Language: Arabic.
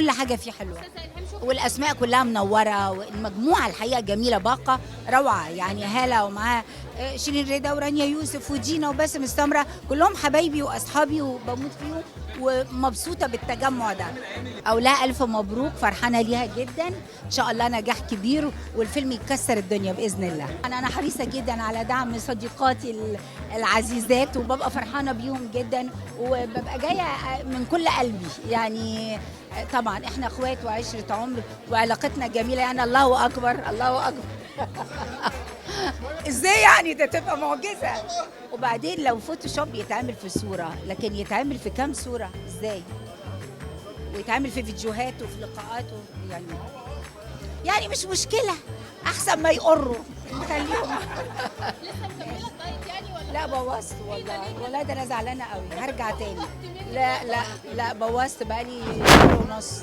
كل حاجه فيه حلوه، والاسماء كلها منوره، والمجموعه الحقيقه جميله، باقه روعه يعني. هاله ومعاها شيرين رضا ورانيا يوسف ودينا وباسم السمره، كلهم حبايبي واصحابي وبموت فيهم، ومبسوطه بالتجمع ده. اقول لها الف مبروك، فرحانه ليها جدا، ان شاء الله نجاح كبير والفيلم يكسر الدنيا باذن الله. انا حريصه جدا على دعم صديقاتي العزيزات، وببقى فرحانه بيهم جدا، وببقى جايه من كل قلبي يعني. طبعا احنا اخوات وعشره عمر وعلاقتنا جميله يعني. الله اكبر الله اكبر. ازاي يعني؟ ده تبقى معجزه. وبعدين لو فوتوشوب يتعمل في صوره، لكن يتعمل في كام صوره ازاي؟ ويتعمل في فيديوهات وفي لقاءات يعني مش مشكله، احسن ما يقروا نخليهم. لسه مكمله الدايت يعني ولا؟ لا بوظت والله ده انا زعلانه قوي، هرجع تاني. لا بوظت بقالي شهر ونص.